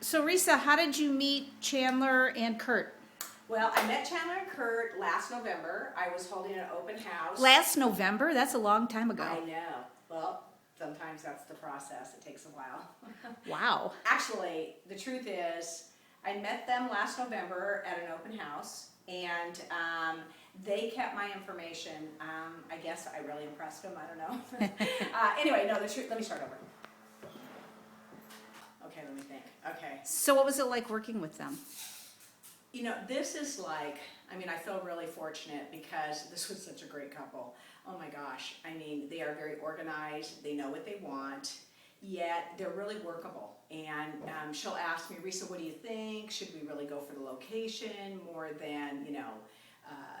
So Risa, how did you meet Chandler and Kurt? Well, I met Chandler and Kurt last November. I was holding an open house. Last November? That's a long time ago. I know. Well, sometimes that's the process. It takes a while. Wow. Actually, the truth is, I met them last November at an open house, and they kept my information. I guess I really impressed them. I don't know. Anyway, no, the truth. Let me start over. Okay, let me think. Okay. So what was it like working with them? You know, this is like, I mean, I feel really fortunate because this was such a great couple. Oh my gosh. I mean, they are very organized. They know what they want, yet they're really workable. And she'll ask me, Risa, what do you think? Should we really go for the location more than,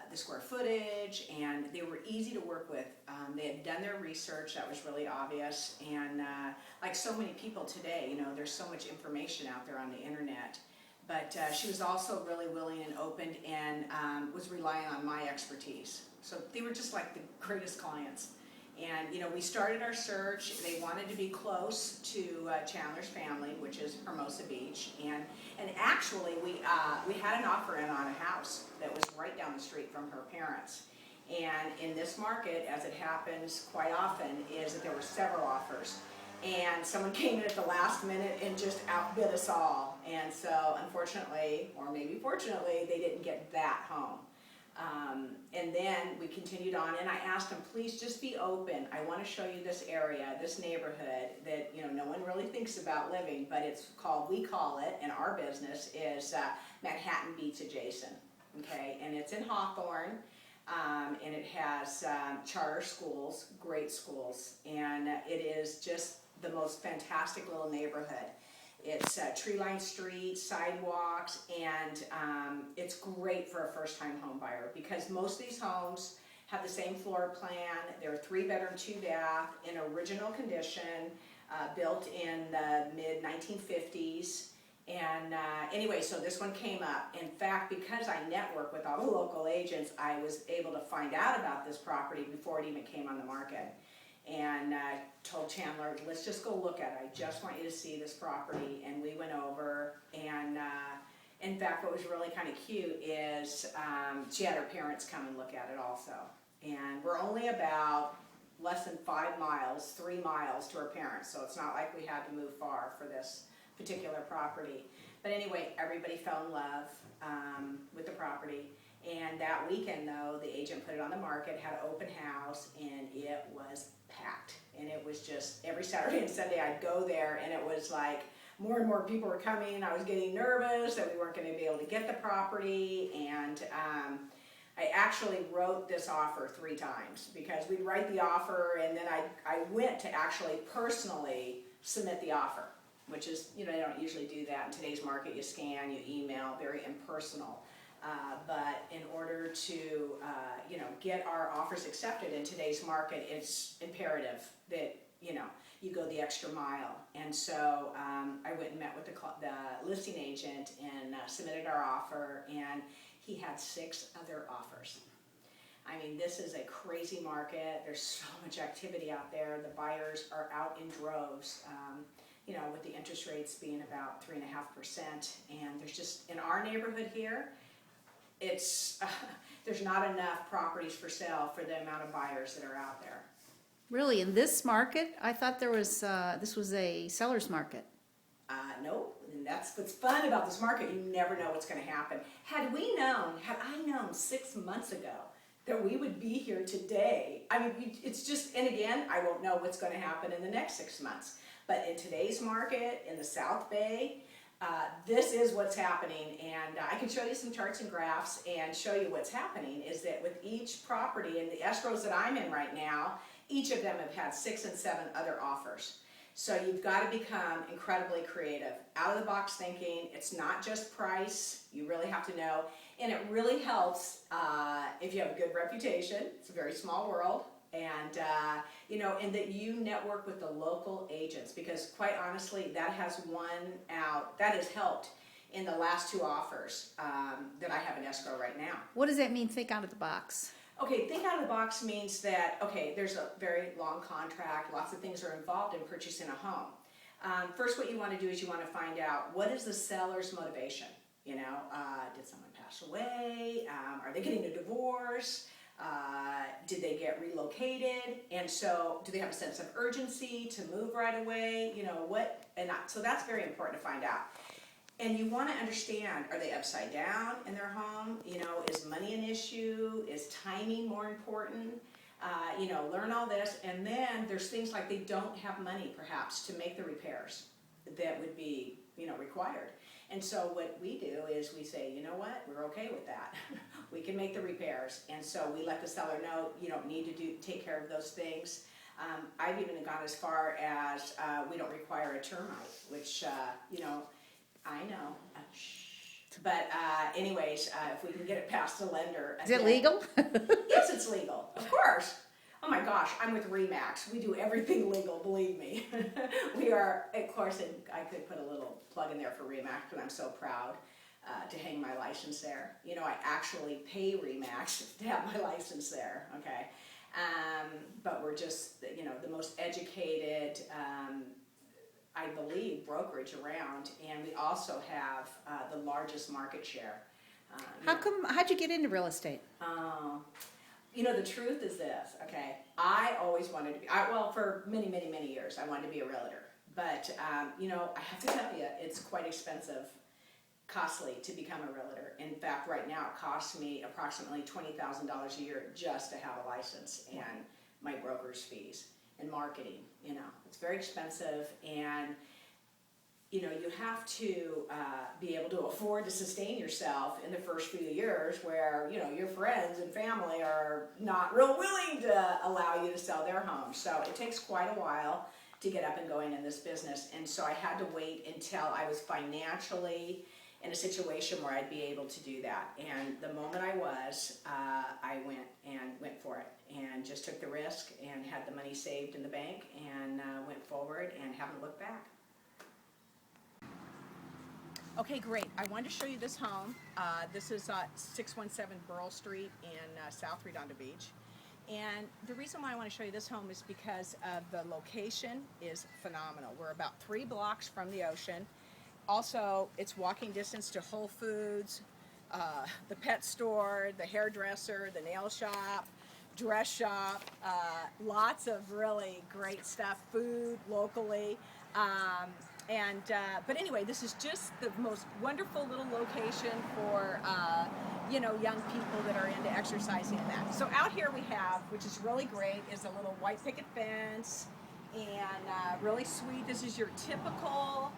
the square footage? And they were easy to work with. They had done their research. That was really obvious. And like so many people today, there's so much information out there on the internet. But she was also really willing and open and was relying on my expertise. So they were just like the greatest clients. And we started our search. They wanted to be close to Chandler's family, which is Hermosa Beach. And actually, we had an offer in on a house that was right down the street from her parents. And in this market, as it happens quite often, is that there were several offers. And someone came in at the last minute and just outbid us all. And so, unfortunately, or maybe fortunately, they didn't get that home. And then we continued on, and I asked them, please just be open. I want to show you this area, this neighborhood that no one really thinks about living, but we call it, in our business, is Manhattan Beach adjacent. Okay, and it's in Hawthorne. And it has charter schools, great schools, and it is just the most fantastic little neighborhood. It's tree-lined streets, sidewalks, and it's great for a first-time home buyer because most of these homes have the same floor plan. They're 3-bedroom, 2-bath in original condition, built in the mid-1950s. And anyway, so this one came up. In fact, because I network with all the local agents, I was able to find out about this property before it even came on the market. And told Chandler, let's just go look at it. I just want you to see this property. And we went over, and in fact, what was really kind of cute is she had her parents come and look at it also. And we're only about less than 5 miles, 3 miles to her parents, so it's not like we had to move far for this particular property. But anyway, everybody fell in love with the property. And that weekend, though, the agent put it on the market, had an open house, and it was packed. And it was just every Saturday and Sunday I'd go there, and it was like more and more people were coming. I was getting nervous that we weren't going to be able to get the property. And I actually wrote this offer 3 times because we'd write the offer, and then I went to actually personally submit the offer, which is, they don't usually do that in today's market. You scan, you email, very impersonal. But in order to, get our offers accepted in today's market, it's imperative that, you go the extra mile. And so I went and met with the listing agent and submitted our offer, and he had 6 other offers. I mean, this is a crazy market. There's so much activity out there. The buyers are out in droves. With the interest rates being about 3.5%, and there's just, in our neighborhood here, there's not enough properties for sale for the amount of buyers that are out there. Really, in this market? I thought this was a seller's market. No, and that's what's fun about this market. You never know what's going to happen. Had I known 6 months ago that we would be here today, I mean, it's just, and again, I won't know what's going to happen in the next 6 months. But in today's market, in the South Bay, this is what's happening. And I can show you some charts and graphs and show you what's happening is that with each property and the escrows that I'm in right now, each of them have had 6 and 7 other offers. So you've got to become incredibly creative. Out of the box thinking. It's not just price. You really have to know. And it really helps if you have a good reputation. It's a very small world. And, and that you network with the local agents, because quite honestly, that has helped in the last 2 offers that I have in escrow right now. What does that mean, think out of the box? Okay, think out of the box means that, there's a very long contract, lots of things are involved in purchasing a home. First, what you want to do is you want to find out what is the seller's motivation. You know, did someone pass away? Are they getting a divorce? Did they get relocated? And so, do they have a sense of urgency to move right away? You know, so that's very important to find out. And you want to understand, are they upside down in their home? You know, is money an issue? Is timing more important? You know, learn all this. And then there's things like they don't have money, perhaps, to make the repairs that would be, you know, required. And so what we do is we say, you know what, we're okay with that. We can make the repairs. And so we let the seller know you don't need to take care of those things. I've even gone as far as we don't require a termite, which, you know, I know. But anyways, if we can get it past the lender. Is it legal? Yes, it's legal, of course. Oh my gosh, I'm with Remax. We do everything legal, believe me. We are, of course, and I could put a little plug in there for Remax, but I'm so proud to hang my license there. You know, I actually pay Remax to have my license there, okay? But we're just, you know, the most educated, I believe, brokerage around, and we also have the largest market share. How'd you get into real estate? You know, the truth is this, okay? I always wanted to be, well, for many, many, many years, I wanted to be a realtor. But, you know, I have to tell you, it's quite expensive, costly to become a realtor. In fact, right now, it costs me approximately $20,000 a year just to have a license and my broker's fees and marketing. You know, it's very expensive, and you know, you have to be able to afford to sustain yourself in the first few years where, you know, your friends and family are not real willing to allow you to sell their home. So it takes quite a while to get up and going in this business. And so I had to wait until I was financially in a situation where I'd be able to do that. And the moment I was, I went for it and just took the risk and had the money saved in the bank and went forward and haven't looked back. Okay, great. I wanted to show you this home. This is 617 Burl Street in South Redondo Beach. And the reason why I want to show you this home is because the location is phenomenal. We're about 3 blocks from the ocean. Also, it's walking distance to Whole Foods, the pet store, the hairdresser, the nail shop, dress shop, lots of really great stuff, food locally. But anyway, this is just the most wonderful little location for, you know, young people that are into exercising and that. So out here we have, which is really great, is a little white picket fence and really sweet. This is your typical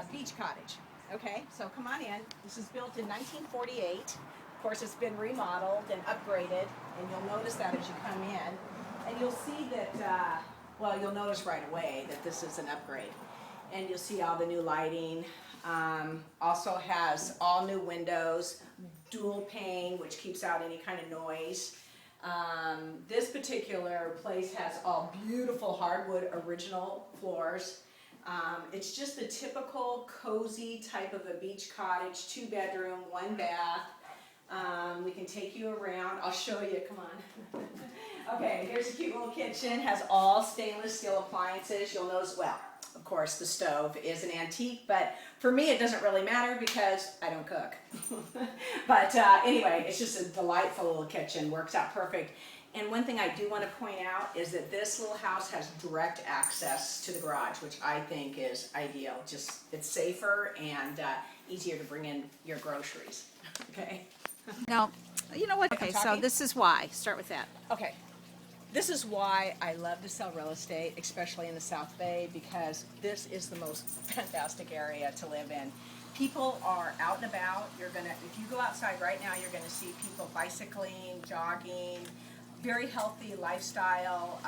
beach cottage. Okay, so come on in. This is built in 1948. Of course, it's been remodeled and upgraded, and you'll notice that as you come in. And you'll see that, well, you'll notice right away that this is an upgrade. And you'll see all the new lighting. Also has all new windows, dual pane, which keeps out any kind of noise. This particular place has all beautiful hardwood original floors. It's just the typical cozy type of a beach cottage, 2-bedroom, 1 bath. We can take you around. I'll show you, come on. Okay, here's a cute little kitchen, has all stainless steel appliances. You'll notice, well, of course, the stove is an antique, but for me it doesn't really matter because I don't cook. But anyway, it's just a delightful little kitchen, works out perfect. And one thing I do want to point out is that this little house has direct access to the garage, which I think is ideal. Just, it's safer and easier to bring in your groceries. Okay? Now, you know what? I'm Okay, so talking? this is why. Start with that. Okay. This is why I love to sell real estate, especially in the South Bay, because this is the most fantastic area to live in. People are out and about. If you go outside right now, you're gonna see people bicycling, jogging, very healthy lifestyle.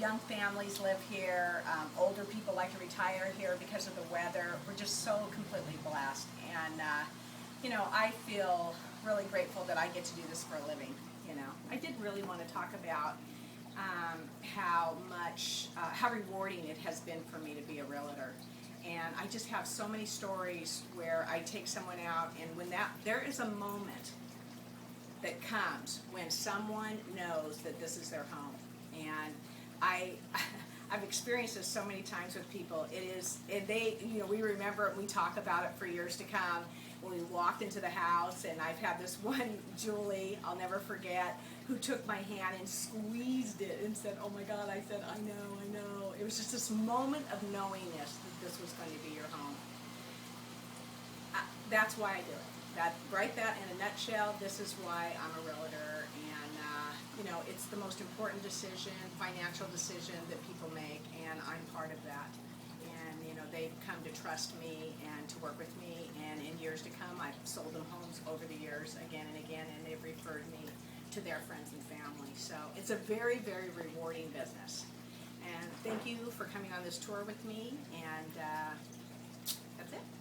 Young families live here. Older people like to retire here because of the weather. We're just so completely blessed. And, you know, I feel really grateful that I get to do this for a living. You know, I did really want to talk about how rewarding it has been for me to be a realtor. And I just have so many stories where I take someone out, and when there is a moment that comes when someone knows that this is their home. And I've experienced this so many times with people. It is, and they, you know, we remember it, we talk about it for years to come. When we walked into the house, and I've had this one, Julie, I'll never forget, who took my hand and squeezed it and said, "Oh my God," I said, I know. It was just this moment of knowingness that this was going to be your home. That's why I do it. That in a nutshell, this is why I'm a realtor, and you know, it's the most important decision, financial decision that people make, and I'm part of that. And you know, they've come to trust me and to work with me, and in years to come, I've sold them homes over the years again and again, and they've referred me to their friends and family. So it's a very, very rewarding business. And thank you for coming on this tour with me, and that's it.